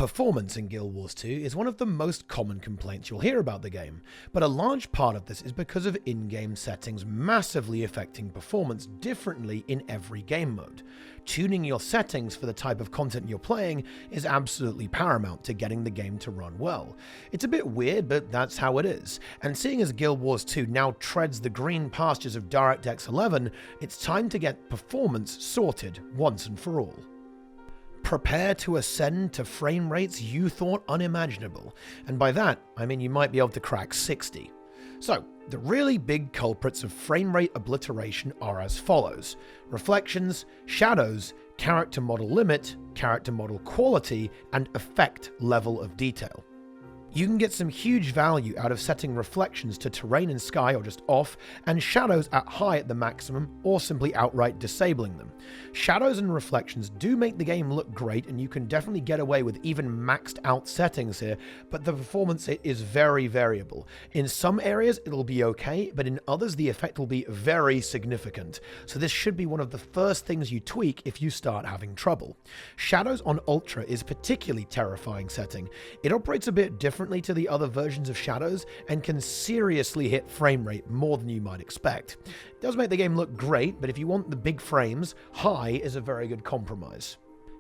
Performance in Guild Wars 2 is one of the most common complaints you'll hear about the game, but a large part of this is because of in-game settings massively affecting performance differently in every game mode. Tuning your settings for the type of content you're playing is absolutely paramount to getting the game to run well. It's a bit weird, but that's how it is, and seeing as Guild Wars 2 now treads the green pastures of DirectX 11, it's time to get performance sorted once and for all. Prepare to ascend to frame rates you thought unimaginable, and by that, I mean you might be able to crack 60. So, the really big culprits of frame rate obliteration are as follows: reflections, shadows, character model limit, character model quality, and effect level of detail. You can get some huge value out of setting reflections to terrain and sky or just off, and shadows at high at the maximum, or simply outright disabling them. Shadows and reflections do make the game look great, and you can definitely get away with even maxed out settings here, but the performance is very variable. In some areas it'll be okay, but in others the effect will be very significant, so this should be one of the first things you tweak if you start having trouble. Shadows on Ultra is a particularly terrifying setting. It operates a bit differently to the other versions of Shadows and can seriously hit frame rate more than you might expect. It does make the game look great, but if you want the big frames, high is a very good compromise.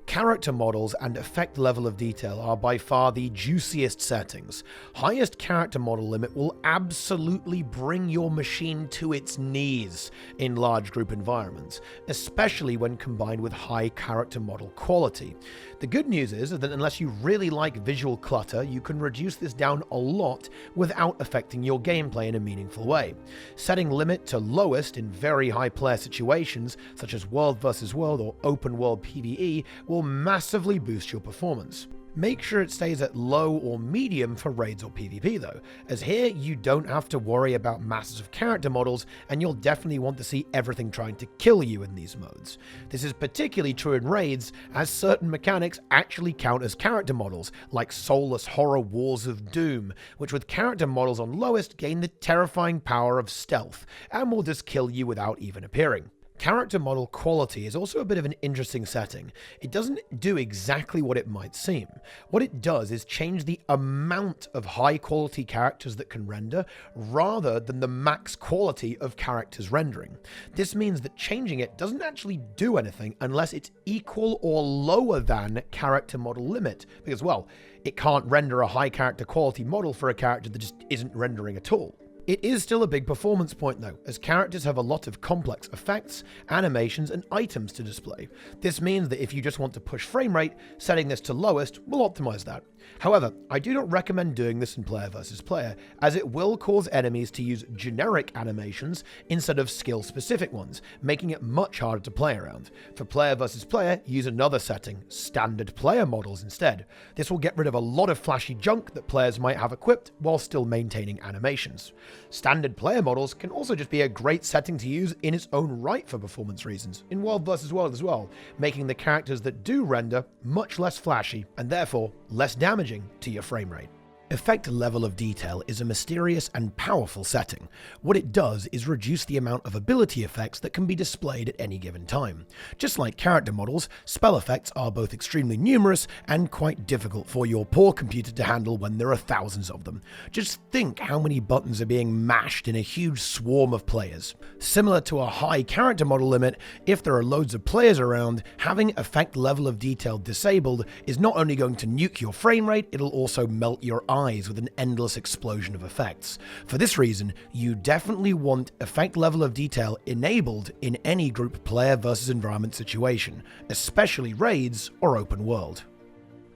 Character models and effect level of detail are by far the juiciest settings. Highest character model limit will absolutely bring your machine to its knees in large group environments, especially when combined with high character model quality. The good news is that unless you really like visual clutter, you can reduce this down a lot without affecting your gameplay in a meaningful way. Setting limit to lowest in very high player situations, such as world versus world or open world PvE, will massively boost your performance. Make sure it stays at low or medium for raids or PvP though, as here you don't have to worry about masses of character models, and you'll definitely want to see everything trying to kill you in these modes. This is particularly true in raids, as certain mechanics actually count as character models, like soulless horror Wars of Doom, which with character models on lowest gain the terrifying power of stealth, and will just kill you without even appearing. Character model quality is also a bit of an interesting setting. It doesn't do exactly what it might seem. What it does is change the amount of high quality characters that can render, rather than the max quality of characters rendering. This means that changing it doesn't actually do anything unless it's equal or lower than character model limit, because, well, it can't render a high character quality model for a character that just isn't rendering at all. It is still a big performance point though, as characters have a lot of complex effects, animations, and items to display. This means that if you just want to push frame rate, setting this to lowest will optimize that. However, I do not recommend doing this in player versus player, as it will cause enemies to use generic animations instead of skill-specific ones, making it much harder to play around. For player versus player, use another setting, standard player models instead. This will get rid of a lot of flashy junk that players might have equipped while still maintaining animations. Standard player models can also just be a great setting to use in its own right for performance reasons, in world versus world as well, making the characters that do render much less flashy and therefore less damaging to your frame rate. Effect level of detail is a mysterious and powerful setting. What it does is reduce the amount of ability effects that can be displayed at any given time. Just like character models, spell effects are both extremely numerous and quite difficult for your poor computer to handle when there are thousands of them. Just think how many buttons are being mashed in a huge swarm of players. Similar to a high character model limit, if there are loads of players around, having effect level of detail disabled is not only going to nuke your frame rate, it'll also melt your eyes with an endless explosion of effects. For this reason, you definitely want effect level of detail enabled in any group player versus environment situation, especially raids or open world.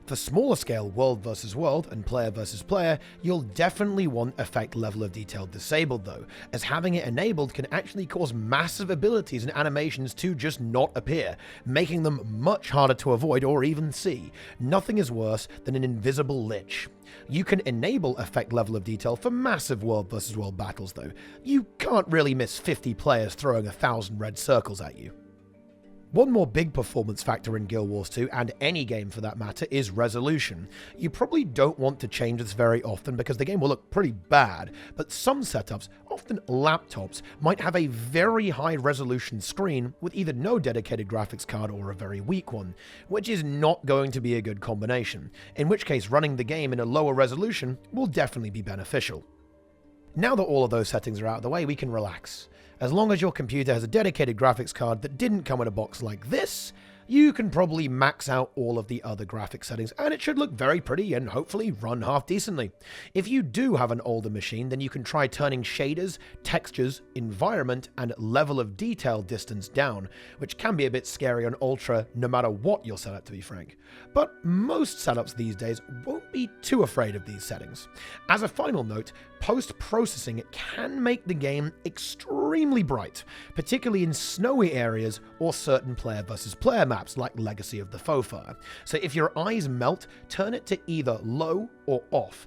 For smaller scale world versus world and player versus player, you'll definitely want effect level of detail disabled though, as having it enabled can actually cause massive abilities and animations to just not appear, making them much harder to avoid or even see. Nothing is worse than an invisible lich. You can enable effect level of detail for massive world versus world battles though. You can't really miss 50 players throwing 1,000 red circles at you. One more big performance factor in Guild Wars 2, and any game for that matter, is resolution. You probably don't want to change this very often because the game will look pretty bad, but some setups, often laptops, might have a very high resolution screen with either no dedicated graphics card or a very weak one, which is not going to be a good combination, in which case running the game in a lower resolution will definitely be beneficial. Now that all of those settings are out of the way, we can relax. As long as your computer has a dedicated graphics card that didn't come in a box like this, you can probably max out all of the other graphic settings, and it should look very pretty and hopefully run half decently. If you do have an older machine, then you can try turning shaders, textures, environment, and level of detail distance down, which can be a bit scary on Ultra no matter what you're set up, to be frank. But most setups these days won't be too afraid of these settings. As a final note, post-processing can make the game extremely bright, particularly in snowy areas or certain player versus player maps like Legacy of the Faux-Fire. So if your eyes melt, turn it to either low or off.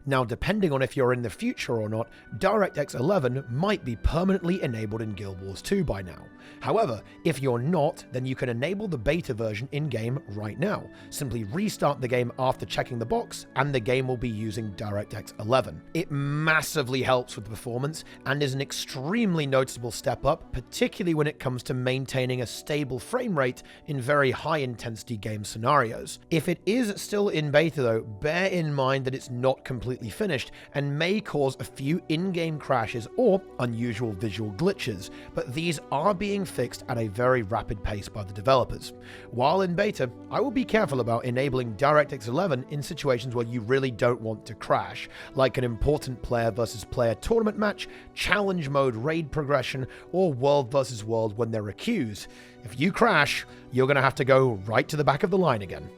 Now, depending on if you're in the future or not, DirectX 11 might be permanently enabled in Guild Wars 2 by now. However, if you're not, then you can enable the beta version in-game right now. Simply restart the game after checking the box, and the game will be using DirectX 11. It massively helps with performance, and is an extremely noticeable step up, particularly when it comes to maintaining a stable frame rate in very high-intensity game scenarios. If it is still in beta though, bear in mind that it's not completely finished and may cause a few in-game crashes or unusual visual glitches, but these are being fixed at a very rapid pace by the developers. While in beta, I will be careful about enabling DirectX 11 in situations where you really don't want to crash, like an important player versus player tournament match, challenge mode raid progression, or world versus world when they're accused. If you crash, you're going to have to go right to the back of the line again.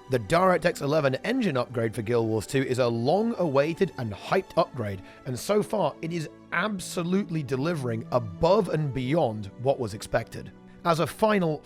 The DirectX 11 engine upgrade for Guild Wars 2 is a long-awaited and hyped upgrade, and so far it is absolutely delivering above and beyond what was expected. As a final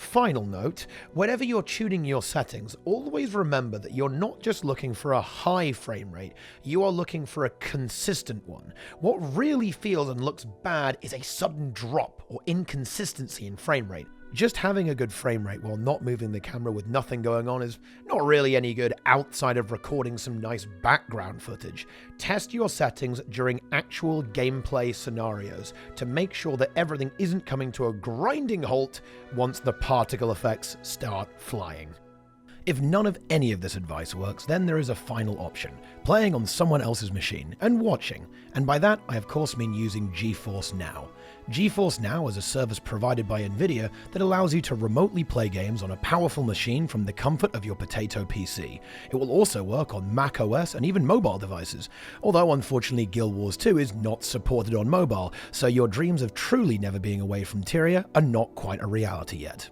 note, whenever you're tuning your settings, always remember that you're not just looking for a high frame rate, you are looking for a consistent one. What really feels and looks bad is a sudden drop or inconsistency in frame rate. Just having a good frame rate while not moving the camera with nothing going on is not really any good outside of recording some nice background footage. Test your settings during actual gameplay scenarios to make sure that everything isn't coming to a grinding halt once the particle effects start flying. If none of any of this advice works, then there is a final option, playing on someone else's machine and watching, and by that I of course mean using GeForce Now. GeForce Now is a service provided by Nvidia that allows you to remotely play games on a powerful machine from the comfort of your potato PC. It will also work on Mac OS and even mobile devices, although unfortunately Guild Wars 2 is not supported on mobile, so your dreams of truly never being away from Tyria are not quite a reality yet.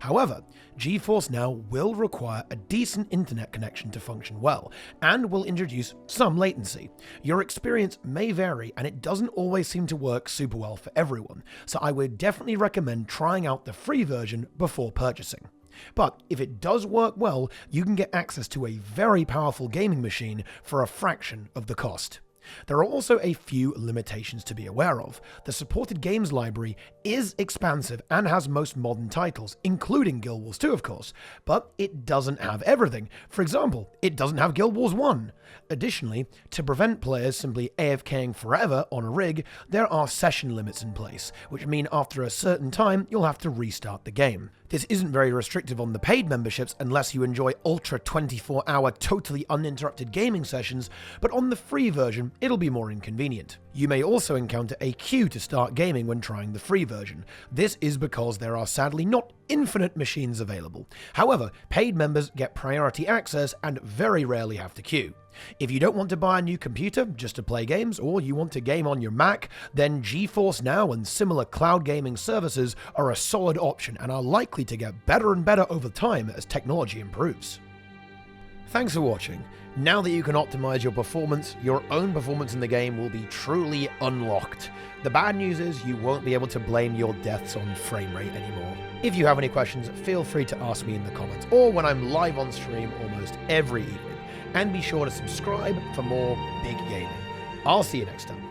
However, GeForce Now will require a decent internet connection to function well, and will introduce some latency. Your experience may vary, and it doesn't always seem to work super well for everyone, so I would definitely recommend trying out the free version before purchasing. But if it does work well, you can get access to a very powerful gaming machine for a fraction of the cost. There are also a few limitations to be aware of. The supported games library is expansive and has most modern titles, including Guild Wars 2 of course, but it doesn't have everything. For example, it doesn't have Guild Wars 1. Additionally, to prevent players simply AFKing forever on a rig, there are session limits in place, which mean after a certain time you'll have to restart the game. This isn't very restrictive on the paid memberships unless you enjoy ultra 24-hour totally uninterrupted gaming sessions, but on the free version it'll be more inconvenient. You may also encounter a queue to start gaming when trying the free version. This is because there are sadly not infinite machines available. However, paid members get priority access and very rarely have to queue. If you don't want to buy a new computer just to play games, or you want to game on your Mac, then GeForce Now and similar cloud gaming services are a solid option and are likely to get better and better over time as technology improves. Thanks for watching. Now that you can optimize your performance, your own performance in the game will be truly unlocked. The bad news is you won't be able to blame your deaths on frame rate anymore. If you have any questions, feel free to ask me in the comments, or when I'm live on stream almost every evening. And be sure to subscribe for more big gaming. I'll see you next time.